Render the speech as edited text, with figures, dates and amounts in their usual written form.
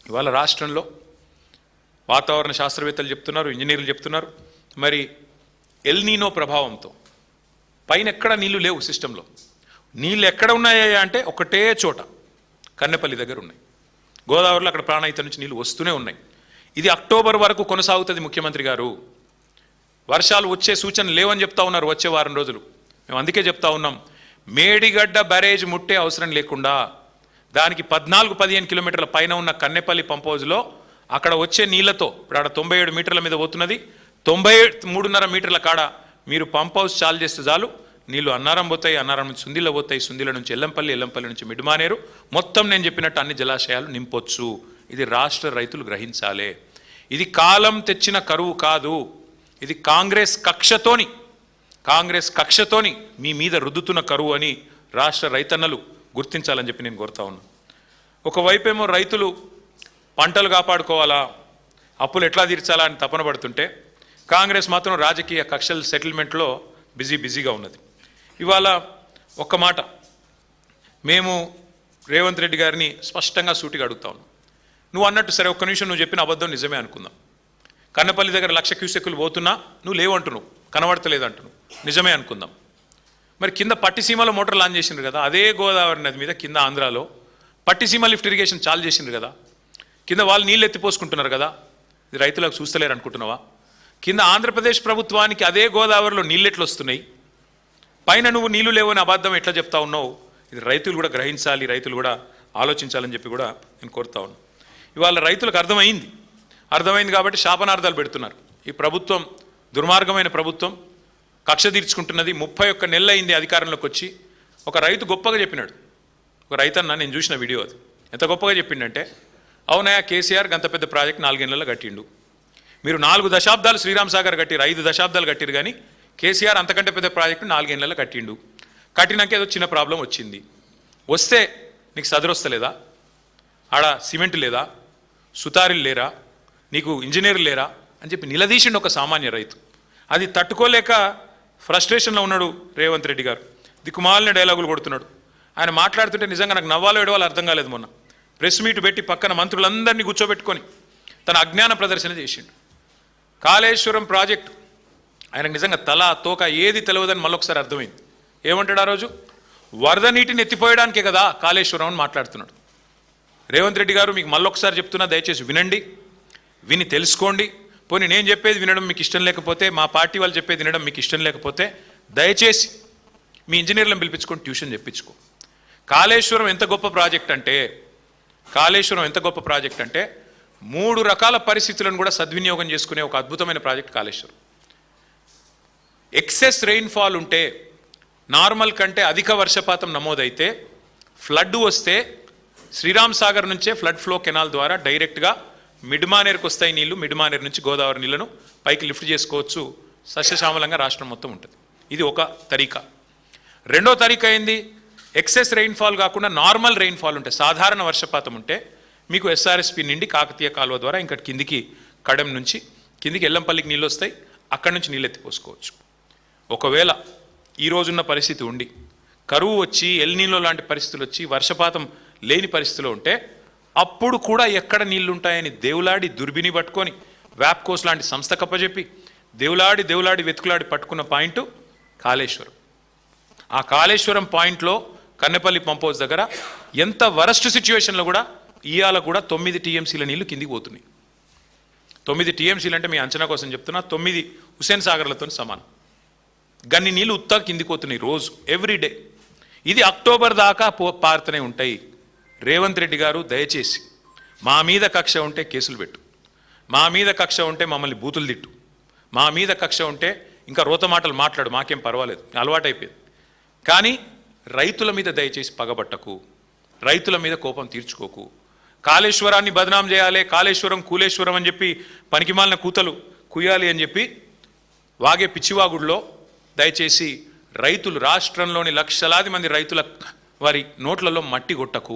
ఇవాళ రాష్ట్రంలో వాతావరణ శాస్త్రవేత్తలు చెప్తున్నారు, ఇంజనీర్లు చెప్తున్నారు, మరి ఎల్ నీనో ప్రభావంతో పైన ఎక్కడ నీళ్లు లేవు, సిస్టంలో నీళ్ళు ఎక్కడ ఉన్నాయా అంటే ఒకటే చోట కన్నెపల్లి దగ్గర ఉన్నాయి. గోదావరిలో అక్కడ ప్రాణహిత నుంచి నీళ్ళు వస్తూనే ఉన్నాయి. ఇది అక్టోబర్ వరకు కొనసాగుతుంది. ముఖ్యమంత్రి గారు వర్షాలు వచ్చే సూచనలు లేవని చెప్తా ఉన్నారు వచ్చే వారం రోజులు. మేము అందుకే చెప్తా ఉన్నాం, మేడిగడ్డ బ్యారేజ్ ముట్టే అవసరం లేకుండా దానికి 14-15 కిలోమీటర్ల పైన ఉన్న కన్నెపల్లి పంప్ హౌజ్లో అక్కడ వచ్చే నీళ్లతో ఇప్పుడు ఆడ 97 మీటర్ల మీద పోతున్నది, 93.5 మీటర్ల కాడ మీరు పంప్ హౌస్ చాలు చేస్తే చాలు నీళ్లు అన్నారం పోతాయి, అన్నారం నుంచి సుందిల పోతాయి, సుందిల నుంచి ఎల్లంపల్లి, ఎల్లంపల్లి నుంచి మిడ్మానేరు, మొత్తం నేను చెప్పినట్టు అన్ని జలాశయాలు నింపొచ్చు. ఇది రాష్ట్ర రైతులు గ్రహించాలి. ఇది కాలం తెచ్చిన కరువు కాదు, ఇది కాంగ్రెస్ కక్షతోని మీ మీద రుద్దుతున్న కరువు అని రాష్ట్ర రైతన్నలు గుర్తించాలని చెప్పి నేను కోరుతా ఉన్నాను. ఒకవైపేమో రైతులు పంటలు కాపాడుకోవాలా, అప్పులు ఎట్లా తీర్చాలా అని తపన పడుతుంటే కాంగ్రెస్ మాత్రం రాజకీయ కక్షల సెటిల్మెంట్లో బిజీగా ఉన్నది. ఇవాళ ఒక్క మాట మేము రేవంత్ రెడ్డి గారిని స్పష్టంగా సూటిగా అడుగుతా ఉన్నాం. నువ్వు అన్నట్టు సరే, ఒక్క నిమిషం నువ్వు చెప్పిన అబద్ధం నిజమే అనుకుందాం. కన్నపల్లి దగ్గర 1,00,000 క్యూసెక్కులు పోతున్నా నువ్వు లేవంటున్నావు, కనబడతలేదంటున్నావు, నిజమే అనుకుందాం. మరి కింద పట్టిసీమలో మోటార్ లాంచ్ చేసిండ్రు కదా, అదే గోదావరి నది మీద కింద ఆంధ్రాలో పట్టిసీమ లిఫ్ట్ ఇరిగేషన్ చాలు చేసిండ్రు కదా, కింద వాళ్ళు నీళ్ళు ఎత్తిపోసుకుంటున్నారు కదా, ఇది రైతులకు చూస్తలేరు అనుకుంటున్నావా? కింద ఆంధ్రప్రదేశ్ ప్రభుత్వానికి అదే గోదావరిలో నీళ్ళు ఎట్లు వస్తున్నాయి, పైన నువ్వు నీళ్లు లేవని అబద్ధం ఎట్లా చెప్తా ఉన్నావు? ఇది రైతులు కూడా గ్రహించాలి, రైతులు కూడా ఆలోచించాలని చెప్పి కూడా నేను కోరుతా ఉన్నాను. ఇవాళ రైతులకు అర్థమైంది కాబట్టి శాపనార్థాలు పెడుతున్నారు. ఈ ప్రభుత్వం దుర్మార్గమైన ప్రభుత్వం, కక్ష తీర్చుకుంటున్నది. 31 నెలలు అయింది అధికారంలోకి వచ్చి. ఒక రైతు గొప్పగా చెప్పినాడు, ఒక రైతన్న, నేను చూసిన వీడియో, అది ఎంత గొప్పగా చెప్పిండంటే, అవునయా కేసీఆర్ గంత పెద్ద ప్రాజెక్ట్ 4 నెలల్లో కట్టిండు, మీరు 4 దశాబ్దాలు శ్రీరామ్ సాగర్ కట్టిరు, 5 దశాబ్దాలు కట్టిరు, కానీ కేసీఆర్ అంతకంటే పెద్ద ప్రాజెక్టు 4 నెలల్లో కట్టిండు. కట్టినాక ఏదో చిన్న ప్రాబ్లం వచ్చింది, వస్తే నీకు సదరొస్తలేదా? ఆడ సిమెంట్ లేదా, సుతారీలు లేరా, నీకు ఇంజనీర్లు లేరా అని చెప్పి నిలదీసిండు ఒక సామాన్య రైతు. అది తట్టుకోలేక ఫ్రస్ట్రేషన్లో ఉన్నాడు రేవంత్ రెడ్డి గారు. దిక్కుమాలిన డైలాగులు కొడుతున్నాడు. ఆయన మాట్లాడుతుంటే నిజంగా నాకు నవ్వాలో ఏడవాలో అర్థం కాలేదు. మొన్న ప్రెస్ మీట్ పెట్టి పక్కన మంత్రులందరినీ కూర్చోబెట్టుకొని తన అజ్ఞాన ప్రదర్శన చేసిండు. కాళేశ్వరం ప్రాజెక్టు ఆయనకు నిజంగా తల తోక ఏది తెలియదని మళ్ళొకసారి అర్థమైంది. ఏమంటాడు ఆ రోజు? వరద నీటిని ఎత్తిపోయడానికే కదా కాళేశ్వరం అని మాట్లాడుతున్నాడు. రేవంత్ రెడ్డి గారు, మీకు మళ్ళొకసారి చెప్తున్నా, దయచేసి వినండి, విని తెలుసుకోండి. పోనీ నేను చెప్పేది వినడం మీకు ఇష్టం లేకపోతే, మా పార్టీ వాళ్ళు చెప్పేది వినడం మీకు ఇష్టం లేకపోతే, దయచేసి మీ ఇంజనీర్లను పిలిపించుకొని ట్యూషన్ చెప్పించుకో. కాళేశ్వరం ఎంత గొప్ప ప్రాజెక్ట్ అంటే 3 రకాల పరిస్థితులను కూడా సద్వినియోగం చేసుకునే ఒక అద్భుతమైన ప్రాజెక్ట్ కాళేశ్వరం. ఎక్సెస్ రెయిన్ఫాల్ ఉంటే, నార్మల్ కంటే అధిక వర్షపాతం నమోదైతే, ఫ్లడ్ వస్తే శ్రీరామ్ సాగర్ నుంచే ఫ్లడ్ ఫ్లో కెనాల్ ద్వారా డైరెక్ట్గా మిడ్మానేరుకు వస్తాయి నీళ్లు. మిడ్మానేరు నుంచి గోదావరి నీళ్లను పైకి లిఫ్ట్ చేసుకోవచ్చు, సస్యశ్యామలంగా రాష్ట్రం మొత్తం ఉంటుంది. ఇది ఒక తరీకా. రెండో తరీకా ఏంది? ఎక్సెస్ రెయిన్ఫాల్ కాకుండా నార్మల్ రెయిన్ఫాల్ ఉంటే, సాధారణ వర్షపాతం ఉంటే మీకు ఎస్ఆర్ఎస్పి నుండి కాకతీయ కాలువ ద్వారా ఇంకా కిందికి కడెం నుంచి కిందికి ఎల్లంపల్లికి నీళ్ళు వస్తాయి, అక్కడి నుంచి నీళ్ళు ఎత్తిపోసుకోవచ్చు. ఒకవేళ ఈ రోజున్న పరిస్థితి ఉండి కరువు వచ్చి, ఎల్ నీలో లాంటి పరిస్థితులు వచ్చి, వర్షపాతం లేని పరిస్థితిలో ఉంటే, అప్పుడు కూడా ఎక్కడ నీళ్లుంటాయని దేవులాడి దుర్బిని పట్టుకొని వ్యాప్కోస్ లాంటి సంస్థ కప్పచెప్పి దేవులాడి వెతుకులాడి పట్టుకున్న పాయింట్ కాళేశ్వరం. ఆ కాళేశ్వరం పాయింట్లో కన్నెపల్లి పంప్ హౌస్ దగ్గర ఎంత వరస్ట్ సిచ్యువేషన్లో కూడా ఇవాళ కూడా 9 టీఎంసీల నీళ్లు కిందికి పోతున్నాయి. 9 టీఎంసీలు అంటే మీ అంచనా కోసం చెప్తున్నా, 9 హుస్సేన్ సాగర్లతో సమానం. గన్ని నీళ్ళు ఉత్తా కిందికి పోతున్నాయి రోజు, ఎవ్రీడే. ఇది అక్టోబర్ దాకా పారుతూనే ఉంటాయి. రేవంత్ రెడ్డి గారు, దయచేసి మా మీద కక్ష ఉంటే కేసులు పెట్టు, మా మీద కక్ష ఉంటే మమ్మల్ని బూతులు తిట్టు, మా మీద కక్ష ఉంటే ఇంకా రోత మాటలు మాట్లాడు, మాకేం పర్వాలేదు, అలవాటైపోయింది. కానీ రైతుల మీద దయచేసి పగబట్టకు, రైతుల మీద కోపం తీర్చుకోకు. కాళేశ్వరాన్ని బదనాం చేయాలి, కాళేశ్వరం కూలేశ్వరం అని చెప్పి పనికిమాలిన కూతలు కుయ్యాలి అని చెప్పి వాగే పిచ్చివాగుడిలో దయచేసి రైతులు, రాష్ట్రంలోని లక్షలాది మంది రైతుల వారి నోట్లలో మట్టి కొట్టకు.